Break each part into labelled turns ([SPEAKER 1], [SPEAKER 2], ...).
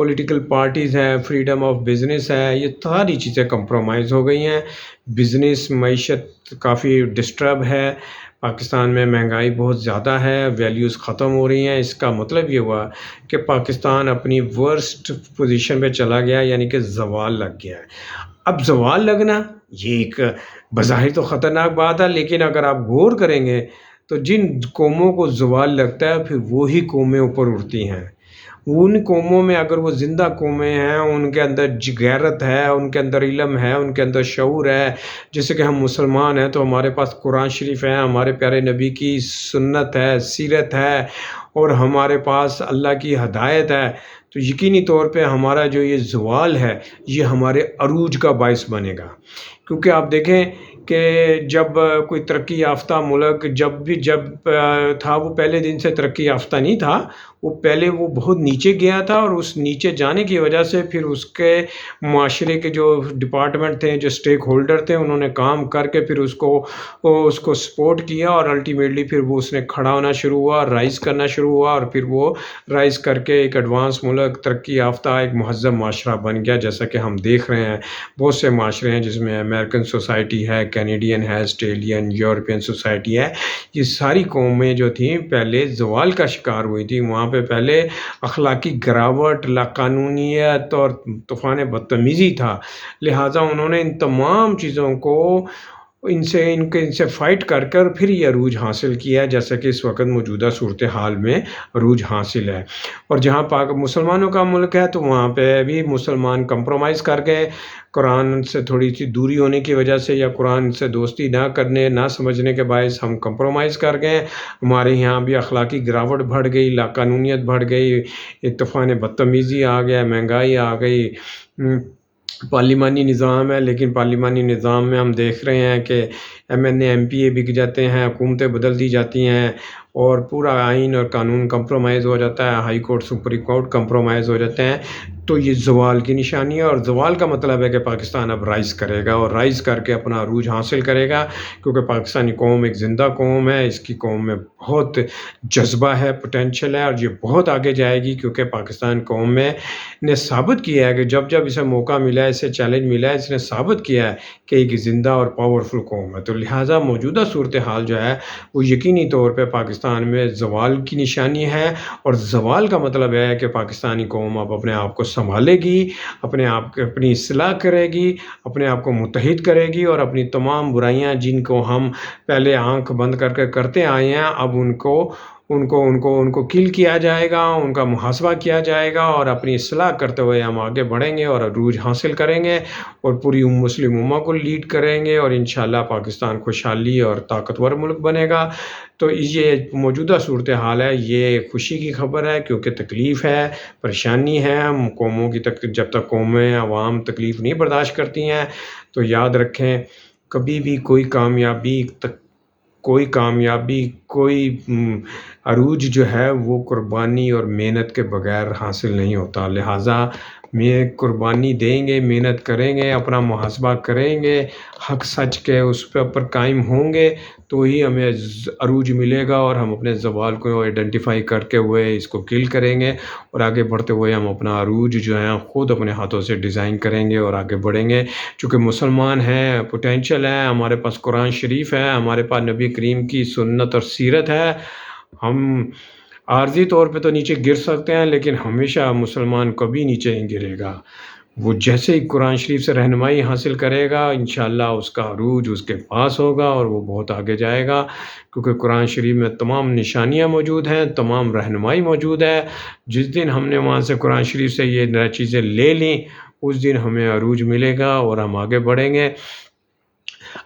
[SPEAKER 1] Political parties ہیں، freedom of business ہے، یہ ساری چیزیں کمپرومائز ہو گئی ہیں۔ بزنس معیشت کافی ڈسٹرب ہے، پاکستان میں مہنگائی بہت زیادہ ہے، ویلیوز ختم ہو رہی ہیں۔ اس کا مطلب یہ ہوا کہ پاکستان اپنی ورسٹ پوزیشن پہ چلا گیا، یعنی کہ زوال لگ گیا ہے۔ اب زوال لگنا یہ ایک بظاہر تو خطرناک بات ہے، لیکن اگر آپ غور کریں گے تو جن قوموں کو زوال لگتا ہے پھر وہی قومیں اوپر اٹھتی ہیں۔ ان قوموں میں اگر وہ زندہ قومیں ہیں، ان کے اندر غیرت ہے، ان کے اندر علم ہے، ان کے اندر شعور ہے، جیسے کہ ہم مسلمان ہیں تو ہمارے پاس قرآن شریف ہے، ہمارے پیارے نبی کی سنت ہے، سیرت ہے، اور ہمارے پاس اللہ کی ہدایت ہے، تو یقینی طور پہ ہمارا جو یہ زوال ہے یہ ہمارے عروج کا باعث بنے گا۔ کیونکہ آپ دیکھیں کہ جب کوئی ترقی یافتہ ملک جب تھا، وہ پہلے دن سے ترقی یافتہ نہیں تھا، وہ پہلے وہ بہت نیچے گیا تھا، اور اس نیچے جانے کی وجہ سے پھر اس کے معاشرے کے جو ڈپارٹمنٹ تھے، جو اسٹیک ہولڈر تھے، انہوں نے کام کر کے پھر اس کو سپورٹ کیا، اور الٹیمیٹلی پھر وہ اس نے کھڑا ہونا شروع ہوا، رائز کرنا شروع ہوا، اور پھر وہ رائز کر کے ایک ایڈوانس ملک، ترقی یافتہ ایک مہذب معاشرہ بن گیا، جیسا کہ ہم دیکھ رہے ہیں بہت سے معاشرے ہیں جس میں امریکن سوسائٹی ہے، کینیڈین ہے، آسٹریلین، یورپین سوسائٹی ہے۔ یہ ساری قومیں جو تھیں پہلے زوال کا شکار ہوئی تھی، وہاں پہ پہلے اخلاقی گراوٹ، لاقانونیت اور طوفان بدتمیزی تھا، لہٰذا انہوں نے ان تمام چیزوں کو ان سے فائٹ کر پھر یہ عروج حاصل کیا ہے، جیسا کہ اس وقت موجودہ صورتحال میں عروج حاصل ہے۔ اور جہاں مسلمانوں کا ملک ہے تو وہاں پہ بھی مسلمان کمپرومائز کر گئے، قرآن سے تھوڑی سی دوری ہونے کی وجہ سے، یا قرآن سے دوستی نہ سمجھنے کے باعث ہم کمپرومائز کر گئے۔ ہمارے یہاں بھی اخلاقی گراوٹ بڑھ گئی، لاقانونیت بڑھ گئی، ایک طوفان بدتمیزی آ گیا، مہنگائی آ گئی۔ پارلیمانی نظام ہے، لیکن پارلیمانی نظام میں ہم دیکھ رہے ہیں کہ ایم پی اے بک جاتے ہیں، حکومتیں بدل دی جاتی ہیں، اور پورا آئین اور قانون کمپرومائز ہو جاتا ہے، high court, supreme court compromise ہو جاتے ہیں۔ تو یہ زوال کی نشانی ہے، اور زوال کا مطلب ہے کہ پاکستان اب رائز کرے گا، اور رائز کر کے اپنا عروج حاصل کرے گا، کیونکہ پاکستانی قوم ایک زندہ قوم ہے، اس کی قوم میں بہت جذبہ ہے، پوٹینشل ہے، اور یہ بہت آگے جائے گی، کیونکہ پاکستان قوم نے ثابت کیا ہے کہ جب اسے موقع ملا ہے، اسے چیلنج ملا ہے، اس نے ثابت کیا ہے کہ ایک زندہ اور پاورفل قوم ہے۔ تو لہٰذا موجودہ صورتحال جو ہے وہ یقینی طور پہ پاکستان میں زوال کی نشانی ہے، اور زوال کا مطلب ہے کہ پاکستانی قوم اب اپنے آپ کو سنبھالے گی، اپنی اصلاح کرے گی، اپنے آپ کو متحد کرے گی، اور اپنی تمام برائیاں جن کو ہم پہلے آنکھ بند کر کے کرتے آئے ہیں، اب ان کو کل کیا جائے گا، ان کا محاسبہ کیا جائے گا، اور اپنی اصلاح کرتے ہوئے ہم آگے بڑھیں گے اور عروج حاصل کریں گے، اور پوری مسلم امہ کو لیڈ کریں گے، اور انشاءاللہ پاکستان خوشحالی اور طاقتور ملک بنے گا۔ تو یہ موجودہ صورتحال ہے، یہ خوشی کی خبر ہے، کیونکہ تکلیف ہے، پریشانی ہے قوموں کی، جب تک قومیں، عوام تکلیف نہیں برداشت کرتی ہیں تو یاد رکھیں کبھی بھی کوئی عروج جو ہے وہ قربانی اور محنت کے بغیر حاصل نہیں ہوتا، لہٰذا قربانی دیں گے، محنت کریں گے، اپنا محاسبہ کریں گے، حق سچ کے اس پہ اوپر قائم ہوں گے، تو ہی ہمیں عروج ملے گا، اور ہم اپنے زوال کو آئیڈینٹیفائی کرتے ہوئے اس کو کل کریں گے، اور آگے بڑھتے ہوئے ہم اپنا عروج جو ہے خود اپنے ہاتھوں سے ڈیزائن کریں گے اور آگے بڑھیں گے۔ چونکہ مسلمان ہیں، پوٹینشل ہے، ہمارے پاس قرآن شریف ہے، ہمارے پاس نبی کریم کی سنت اور سیرت ہے، ہم عارضی طور پہ تو نیچے گر سکتے ہیں، لیکن ہمیشہ مسلمان کبھی نیچے نہیں گرے گا۔ وہ جیسے ہی قرآن شریف سے رہنمائی حاصل کرے گا، انشاءاللہ اس کا عروج اس کے پاس ہوگا، اور وہ بہت آگے جائے گا، کیونکہ قرآن شریف میں تمام نشانیاں موجود ہیں، تمام رہنمائی موجود ہے۔ جس دن ہم نے وہاں سے قرآن شریف سے یہ چیزیں لے لیں، اس دن ہمیں عروج ملے گا، اور ہم آگے بڑھیں گے۔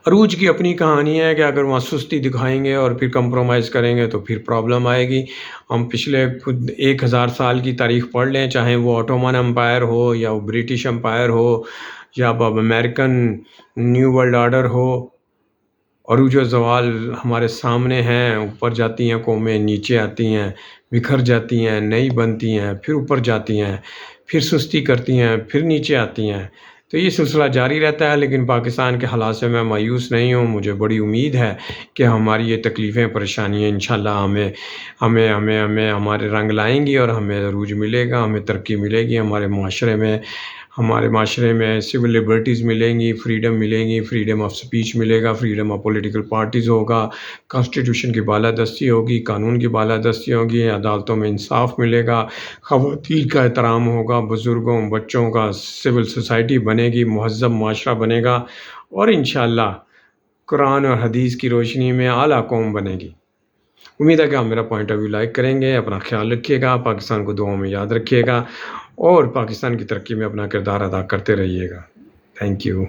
[SPEAKER 1] عروج کی اپنی کہانی ہے کہ اگر وہاں سستی دکھائیں گے اور پھر کمپرومائز کریں گے تو پھر پرابلم آئے گی۔ ہم پچھلے خود 1000 سال کی تاریخ پڑھ لیں، چاہے وہ آٹومن امپائر ہو، یا وہ برٹش امپائر ہو، یا اب امریکن نیو ورلڈ آرڈر ہو، عروج و زوال ہمارے سامنے ہیں، اوپر جاتی ہیں قومیں، نیچے آتی ہیں، بکھر جاتی ہیں، نئی بنتی ہیں، پھر اوپر جاتی ہیں، پھر سستی کرتی ہیں، پھر نیچے آتی ہیں۔ تو یہ سلسلہ جاری رہتا ہے، لیکن پاکستان کے حالات سے میں مایوس نہیں ہوں. مجھے بڑی امید ہے کہ ہماری یہ تکلیفیں پریشانیاں انشاءاللہ ہمیں ہمارے رنگ لائیں گی اور ہمیں عروج ملے گا، ہمیں ترقی ملے گی. ہمارے معاشرے میں سول لبرٹیز ملیں گی، فریڈم ملیں گی، فریڈم آف سپیچ ملے گا، فریڈم آف پولیٹیکل پارٹیز ہوگا، کانسٹیٹیوشن کی بالادستی ہوگی، قانون کی بالادستی ہوگی، عدالتوں میں انصاف ملے گا، خواتین کا احترام ہوگا، بزرگوں بچوں کا سول سوسائٹی بنے گی، مہذب معاشرہ بنے گا، اور انشاءاللہ قرآن اور حدیث کی روشنی میں اعلیٰ قوم بنے گی. امید ہے کہ آپ میرا پوائنٹ آف ویو لائک کریں گے. اپنا خیال رکھیے گا، پاکستان کو دعاؤں میں یاد رکھیے گا، اور پاکستان کی ترقی میں اپنا کردار ادا کرتے رہیے گا. Thank you.